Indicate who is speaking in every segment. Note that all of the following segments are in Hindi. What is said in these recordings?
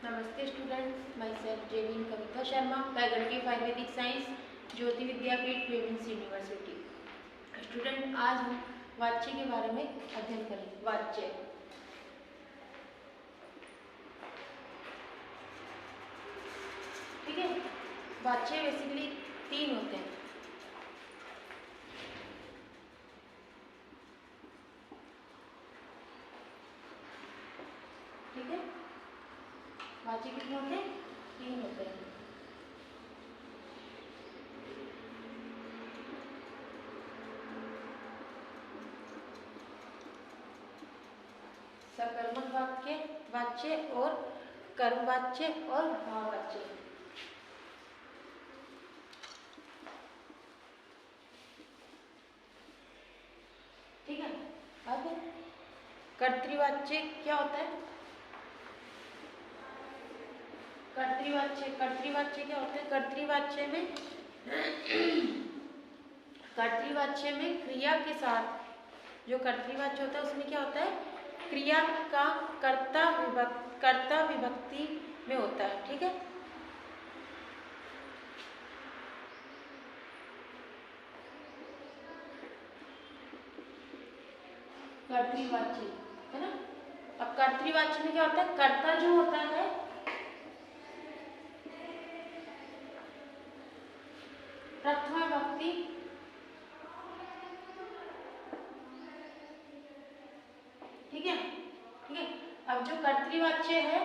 Speaker 1: नमस्ते students, myself Jevin Kavita Sharma, faculty of Ayurvedic science, Jyoti Vidyapeeth, women's university. Student, आज हम वाच्य के बारे में अध्ययन करेंगे। वाच्य, ठीक है। वाच्य बेसिकली 3 होते हैं। ठीक है, वाच्य कितने होते हैं? 3 होते हैं। सकर्मक वाक्य, वाच्य और कर्मवाच्य और भाववाच्य। ठीक है। अब कर्तृवाच्य क्या होता है? कर्तृवाच्य क्या होता है? कर्तृवाच्य में क्रिया के साथ, जो कर्तृवाच्य होता है उसमें क्या होता है? क्रिया का कर्ता विभक्ति में होता है। ठीक है। कर्तृवाच्य है ना। अब कर्तृवाच्य में क्या होता है? कर्ता जो होता है प्रथमा विभक्ति, ठीक है। ठीक है। अब जो कर्तृवाच्य है,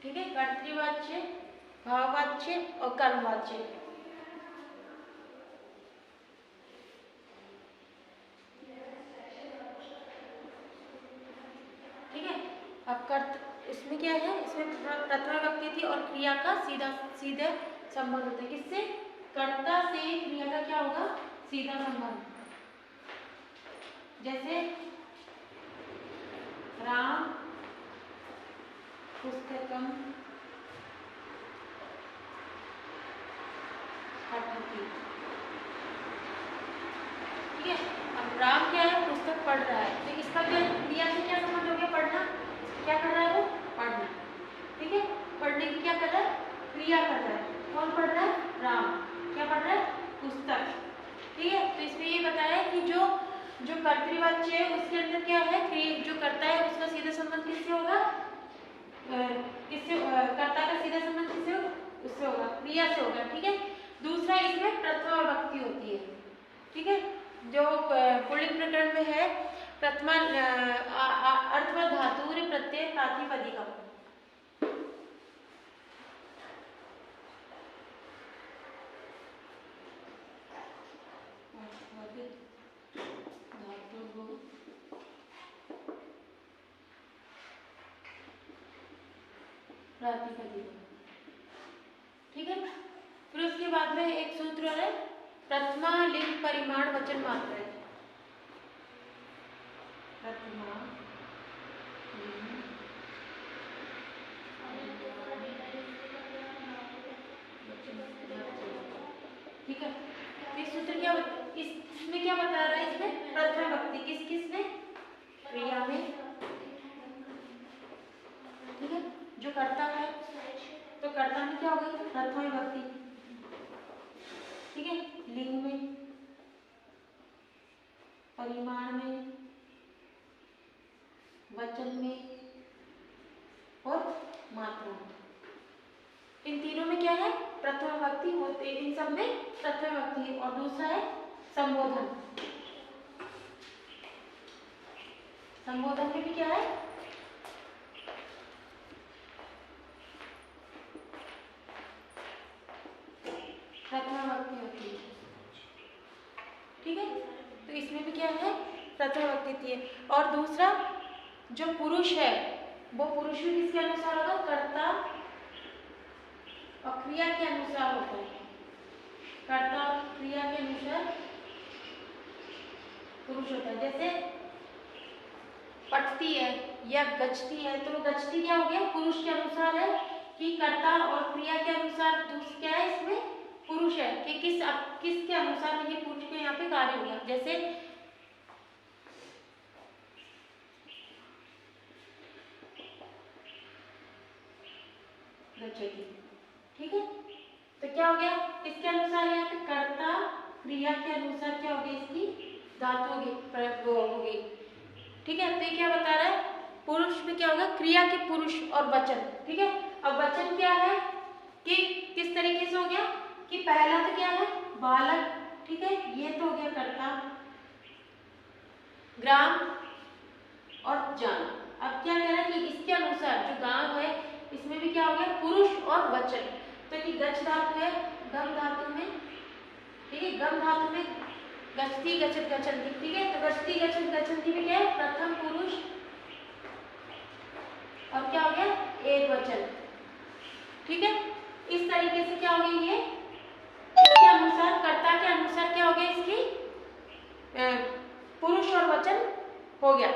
Speaker 1: ठीक है, कर्तृवाच्य, भाववाच्य और कर्मवाच्य। ठीक है। अब इसमें क्या है? इसमें प्रथमा विभक्ति थी और क्रिया का सीधे संबंध होता है। किससे? कर्ता से क्रिया का क्या होगा? सीधा संबंध। जैसे राम पुस्तकम पठति। ठीक है। अब राम क्या है? पुस्तक पढ़ रहा है, तो इसका क्या क्रिया से क्या संबंध हो गया? पढ़ना। क्या कर रहा है वो? पढ़ना। ठीक है। पढ़ने की क्या कर रहा है? क्रिया कर रहा है। कौन पढ़ रहा है? राम। क्या पढ़ रहा है? पुस्तक। ठीक है। तो इसमें ये बताया कि जो कर्तृवाच्य है उसके अंदर क्या है? जो कर्ता है उसका सीधा संबंध किससे होगा? कर्ता का सीधा संबंध किससे होगा? उससे होगा, क्रिया से होगा। ठीक है। दूसरा, इसमें प्रथमा विभक्ति होती है। ठीक है। जो पुल्लिंग प्रकरण में है, प्रथमा अर्थवा धातुर प्रत्यय प्रातिपदिकम। ठीक है। फिर उसके बाद में एक सूत्र है, प्रथमा लिंग परिमाण वचन मात्र है। प्रथमा ठीक है। इस सूत्र क्या इसमें क्या बता रहा है? इसमें प्रथमा विभक्ति किस में? क्रिया में। ठीक है। जो कर्ता है, तो कर्ता में क्या होगी? प्रथमा विभक्ति। ठीक है। लिंग में, परिमाण में, वचन में और मात्रा में। इन तीनों में क्या है? प्रथमा विभक्ति होते। इन सब में प्रथमा विभक्ति। और दूसरा है संबोधन। संबोधन में भी क्या है? प्रथमा विभक्ति होती है। ठीक है। तो इसमें भी क्या है? प्रथमा विभक्ति है। और दूसरा, जो पुरुष है वो पुरुष भी किसके अनुसार होगा? कर्ता और क्रिया के अनुसार होता है। कर्ता और क्रिया के अनुसार पुरुष होता है। जैसे पठती है या गच्छती है, तो गच्छती क्या हो गया? पुरुष के अनुसार है कि कर्ता और क्रिया के अनुसार दूसरा क्या है? इसमें पुरुष है कि किसके अनुसार ये पुरुष के यहाँ पे कार्य हो गया। जैसे गच्छति। ठीक है, तो क्या हो गया इसके अनुसार, यहाँ पे कर्ता क्रिया के अनुसार क्या होगी, इसकी धातु होगी। ठीक है, तो ये क्या बता रहा है, पुरुष में क्या होगा, क्रिया के पुरुष और वचन। ठीक है, अब वचन क्या है कि किस तरीके से हो गया कि पहला तो क्या है बालक, ठीक है, ये तो हो गया कर्ता, ग्राम और जाना। अब क्या कह रहा है कि इसके अनुसार जो गांव है इसमें भी क्या हो गया पुरुष और वचन। तो ये गच्छ धातु है, गम धातु में, ठीक है, गम धातु में गच्छति गच्छत गच्छन्ति। ठीक है, तो गच्छति गच्छत गच्छन्ति में क्या है प्रथम पुरुष और क्या हो गया एक वचन। ठीक है, इस तरीके से क्या हो गया, ये इसके अनुसार कर्ता के अनुसार क्या हो गया, इसकी पुरुष और वचन हो गया।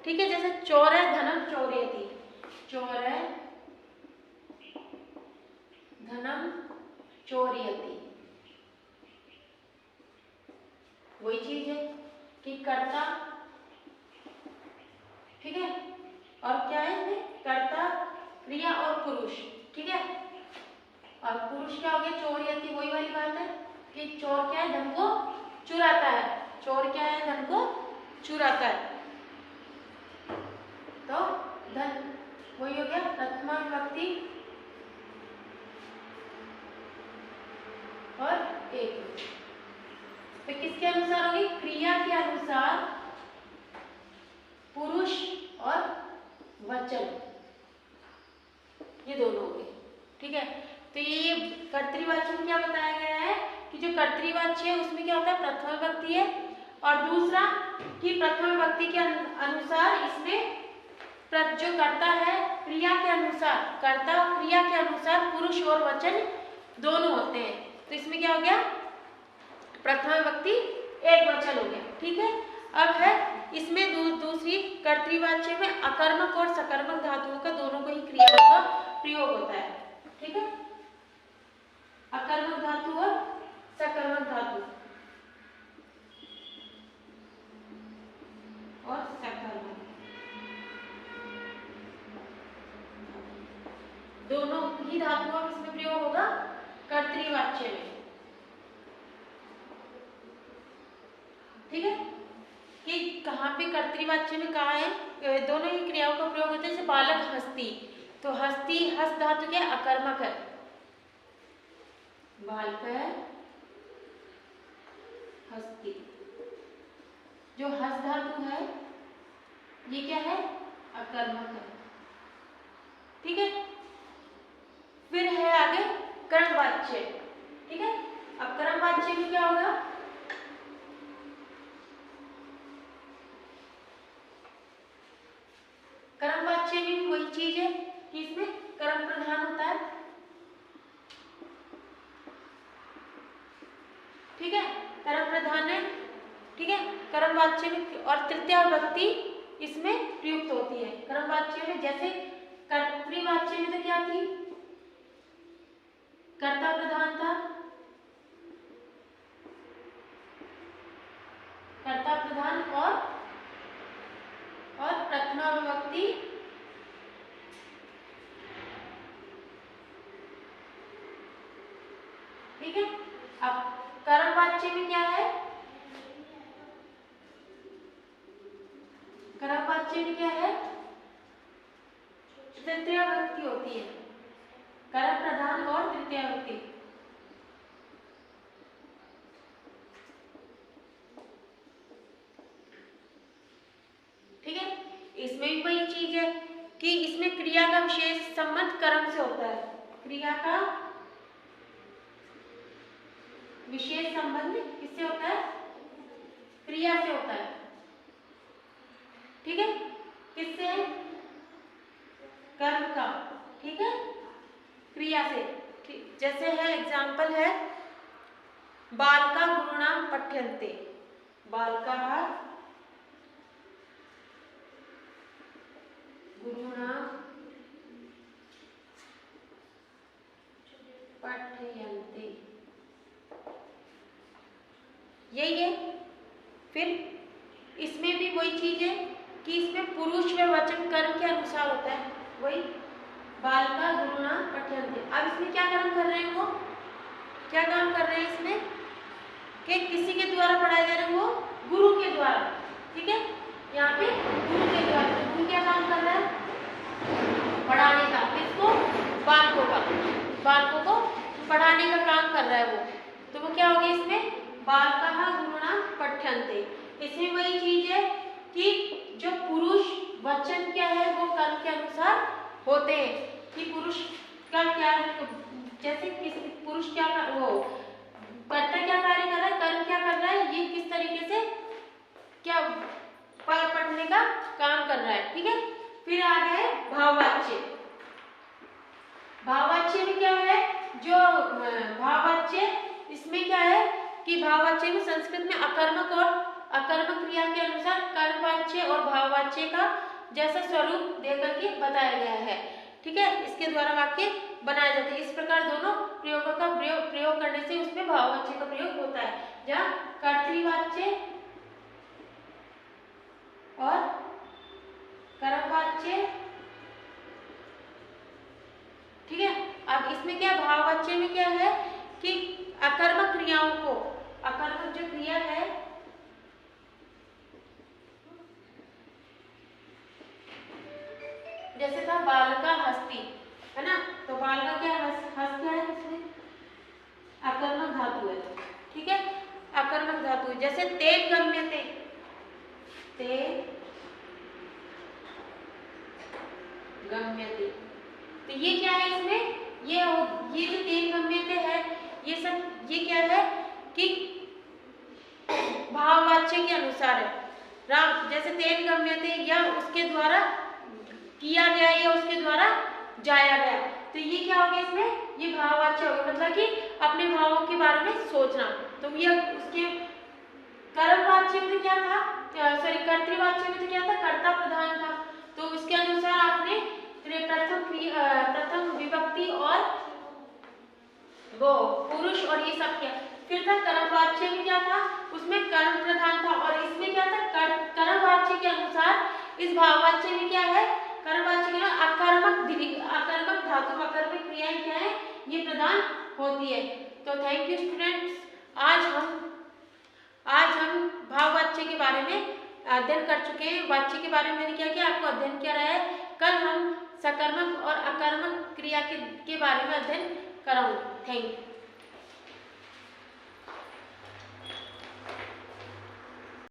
Speaker 1: ठीक है, जैसे चौरय धनम चौरयति, चौरय धनम चौरयति, वही चीज है कि कर्ता, ठीक है, और क्या है इसमें कर्ता क्रिया और पुरुष। ठीक है, और पुरुष क्या हो गया चौरयति, वही वाली बात है कि चोर क्या है धन को चुराता है, चोर क्या है धन को चुराता है। तो धन वही हो गया प्रथमा विभक्ति और एक, तो किसके अनुसार होगी, क्रिया के अनुसार पुरुष और वचन, ये दोनों हो गए। ठीक है, तो ये कर्तृवाच्य में क्या बताया गया है कि जो कर्तृवाच्य है उसमें क्या होता है प्रथमा विभक्ति है, और दूसरा कि प्रथमा विभक्ति के अनुसार इसमें जो कर्ता है क्रिया के अनुसार, कर्ता और क्रिया के अनुसार पुरुष और वचन दोनों होते हैं। तो इसमें क्या हो गया प्रथमा विभक्ति एक वचन हो गया। ठीक है, अब है इसमें दूसरी कर्तृवाच्य में अकर्मक और सकर्मक धातुओं का दोनों को ही क्रियाओं का प्रयोग होता है। ठीक है, अकर्मक धातु और सकर्मक धातु और सकर्मक दोनों ही धातुओं का किसमें प्रयोग होगा कर्तृवाच्य में। ठीक है, कि कहाँ पे कर्तृवाच्य में कहा है दोनों ही क्रियाओं का प्रयोग होता है। जैसे बालक हस्ती, तो हस्ती हस्त धातु क्या अकर्मक है, बालक हस्ती, जो हस्त धातु है ये क्या है अकर्मक है। ठीक है, फिर है आगे कर्मवाच्य। ठीक है, अब कर्मवाच्य में क्या होगा, कर्मवाच्य में भी वही चीज है कि इसमें कर्म प्रधान होता है। ठीक है, कर्म प्रधान है। ठीक है, कर्मवाच्य में और तृतीया विभक्ति इसमें प्रयुक्त होती है कर्मवाच्य में। जैसे कर्तृवाच्य में तो क्या थी कर्ता प्रधान था, कर्ता प्रधान और प्रथमा विभक्ति ठीक है। अब कर्मवाच्य में क्या है, कर्मवाच्य में क्या है तृतीया विभक्ति होती है, कर्म प्रधान और तृतीया विभक्ति। ठीक है, इसमें भी वही चीज है कि इसमें क्रिया का विशेष संबंध कर्म से होता है, क्रिया का विशेष संबंध किससे होता है, क्रिया से होता है। ठीक है, किससे, कर्म का, ठीक है, क्रिया से। ठीक, जैसे है एग्जाम्पल है बालका गुरुणाम पठ्यन्ते, बालका गुरुणाम पठ्यन्ते, यही है। फिर इसमें भी वही चीज है कि इसमें पुरुष व वचन कर्म के अनुसार होता है, वही बालका गुरुणा पठ्यन्ते। अब इसमें क्या काम कर रहे हैं वो, क्या काम कर रहे हैं इसमें कि किसी के द्वारा पढ़ाए जा रहे हैं, वो गुरु के द्वारा। ठीक है, यहाँ पे गुरु के द्वारा, गुरु क्या काम कर रहा है, पढ़ाने का। किसको, बालकों का, बालकों को पढ़ाने का काम कर रहा है वो। तो वो क्या हो गया इसमें, बालका गुरुणा पठ्यन्ते। इसमें वही चीज है कि जो पुरुष वचन क्या है वो कर्म के अनुसार होते हैं। कि पुरुष का क्या, जैसे किसी पुरुष क्या कर, वो कर्ता क्या कार्य कर रहा है, कर्म क्या कर रहा है, ये किस तरीके से क्या पढ़ने का काम कर रहा है। ठीक है, फिर आ गया है भाववाच्य। भाववाच्य में क्या है, जो भाववाच्य, इसमें क्या है कि भाववाच्य में संस्कृत में अकर्मक और अकर्मक क्रिया के अनुसार कर्मवाच्य और भाववाच्य का जैसा स्वरूप देकर के बताया गया है। ठीक है, इसके द्वारा वाक्य बनाए जाते हैं। इस प्रकार दोनों प्रयोगों का प्रयोग करने से उसमें भाववाच्य का प्रयोग होता है, जहाँ कर्तृवाच्य और कर्मवाच्य। ठीक है, अब इसमें क्या, भाववाच्य में क्या है कि अकर्मक क्रियाओं को, अकर्मक जो क्रिया है, जैसे था बालका हस्ती, है ना, तो बालका क्या हस्त क्या है इसमें, अकर्मक धातु है। ठीक है, अकर्मक धातु है। जैसे तेन गम्यते, तेन गम्यते, तो ये क्या है इसमें, ये जो तेन गम्यते है, ये सब ये क्या है कि भाववाच्य के अनुसार है। राम जैसे तेन गम्यते, या उसके द्वारा किया गया या उसके द्वारा जाया गया, तो ये क्या हो गया इसमें, ये भाववाच्य हो गया, मतलब कि अपने भावों के बारे में सोचना। तो ये उसके कर्मवाच्य में क्या था, सॉरी कर्तृवाच्य में तो क्या था, कर्ता प्रधान था। तो उसके अनुसार आपने प्रथम विभक्ति और वो पुरुष और ये सब किया। फिर था कर्मवाच्य में क्या था, उसमें कर्म प्रधान था, और इसमें क्या था, कर्मवाच्य के अनुसार इस भाववाच्य में क्या है, कर्मवाच्य के अकर्मक धातु, अकर्मक क्रियाएं क्या है, ये प्रदान होती है। तो थैंक यू स्टूडेंट्स, आज हम भाववाच्य के बारे में अध्ययन कर चुके हैं। वाच्य के बारे में मैंने क्या किया, आपको अध्ययन किया रहा है। कल हम सकर्मक और अकर्मक क्रिया के बारे में अध्ययन कराऊंगा। Thank you.